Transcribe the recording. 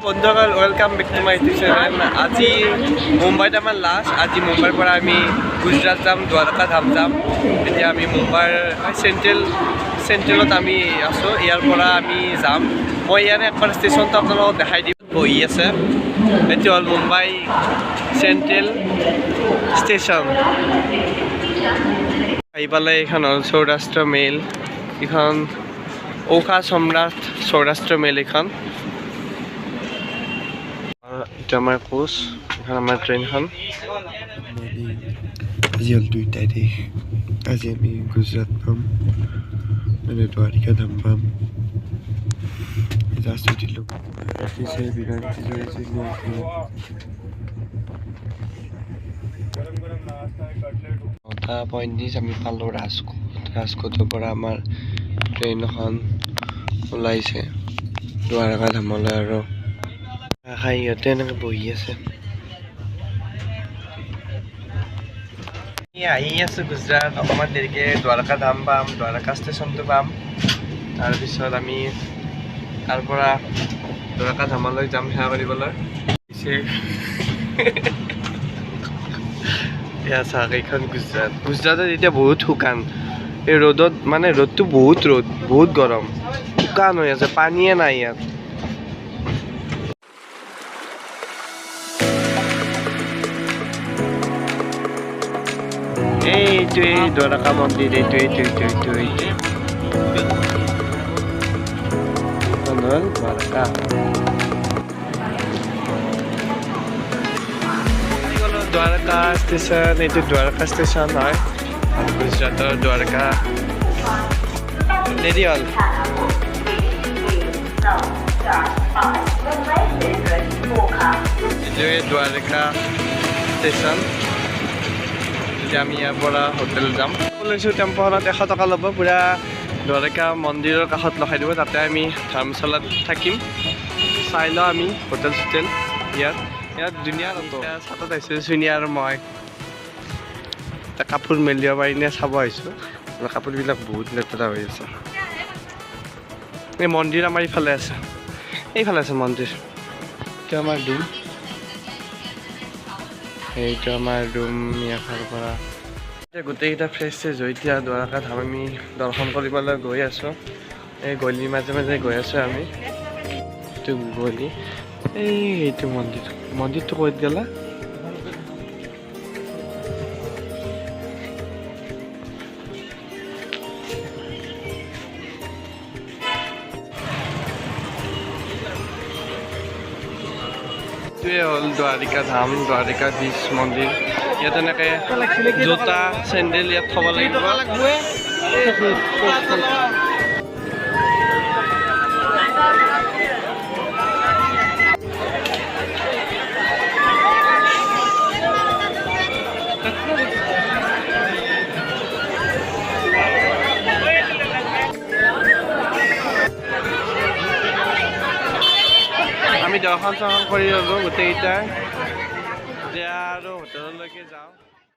বন্ধুসকল welcome back to my YouTube channel. আজি মুম্বাইত আমাৰ লাষ্ট। আজি মুম্বাইৰ পৰা আমি গুজৰাট যাম, দ্বাৰকা ধাম যাম। এতিয়া আমি মুম্বাইৰ চেণ্ট্ৰেলত আমি আছোঁ। ইয়াৰ পৰা আমি যাম। মই ইয়াৰে একবাৰ ষ্টেচনটো আপোনালোকক দেখাই দিম। বহি আছে, এইটো হ'ল মুম্বাই চেণ্ট্ৰেল ষ্টেচন। আহি পালে এইখন হ'ল সৌৰাষ্ট্ৰ মেইল। এইখন ঔষা সম্ৰাট সৌৰাষ্ট্ৰ মেইল। এইখন এটা আমাৰ কোচ, এখন আমাৰ ট্ৰেইনখন। আজি হ'ল 2 তাৰিখ। আজি আমি গুজৰাট পাম, মানে দ্বাৰকা ধাম পাম। জাষ্ট উঠিলোঁ, বিমানটি চলিছে। 9:35 আমি পালোঁ ৰাজকোট। ৰাজকোটৰ পৰা আমাৰ ট্ৰেইন এখন ওলাইছে দ্বাৰকা ধামলৈ। আৰু খাই সিহঁতে এনেকৈ বহি আছে। আহি আছোঁ গুজৰাট। অকণমান দেৰিকৈ দ্বাৰকা ধাম পাম, দ্বাৰকা ষ্টেচনটো পাম। তাৰপিছত আমি তাৰ পৰা দ্বাৰকা ধামলৈ যাম সেৱা কৰিবলৈ। এয়া চাওক, এইখন গুজৰাট। গুজৰাটত এতিয়া বহুত শুকান। এই ৰ'দত মানে ৰ'দটো বহুত গৰম, শুকান হৈ আছে, পানীয়ে নাই ইয়াত। এইটোৱে দ্বাৰকা মন্দিৰ। এইটো দ্বাৰকা। দ্বাৰকা ষ্টেচন, এইটো দ্বাৰকা ষ্টেচন হয় গুজৰাটৰ। দ্বাৰকা দেৰি হ'ল। এইটোৱে দ্বাৰকা ষ্টেচন। এতিয়া আমি ইয়াৰ পৰা হোটেল যাম। লৈছোঁ টেম্পোখনত 100 টকা ল'ব, পূৰা দ্বাৰকা মন্দিৰৰ কাষত লগাই দিব। তাতে আমি ধৰ্মশালাত থাকিম। চাই লওঁ আমি হোটেল চোটেল। ইয়াত ধুনীয়া চাটত আহিছোঁ চুনীয়া আৰু মই। কাপোৰ মেলিব পাৰিনে চাব আহিছোঁ। কাপোৰবিলাক বহুত লেতেৰা হৈ আছে। এই মন্দিৰ আমাৰ এইফালে আছে, এইফালে আছে মন্দিৰ। এইটো আমাৰ ৰুম, এইটো আমাৰ ৰুম। ইয়াৰ পৰা গোটেইকেইটা ফ্ৰেছ হৈ এতিয়া দ্বাৰকা ধাম আমি দৰ্শন কৰিবলৈ গৈ আছোঁ। এই গলিৰ মাজে মাজে গৈ আছোঁ আমি। এইটো গলি, এইটো মন্দিৰটো ক'ত গ'লা? এইটোৱে হ'ল দ্বাৰকা ধাম, দ্বাৰকাধীশ মন্দিৰ। ইয়াত এনেকৈ জোতা চেণ্ডেল ইয়াত থ'ব লাগিব। আমি দৰ্শন চৰ্শন কৰি ল'লোঁ গোটেইকেইটাই। এতিয়া আৰু হোটেললৈকে যাওঁ।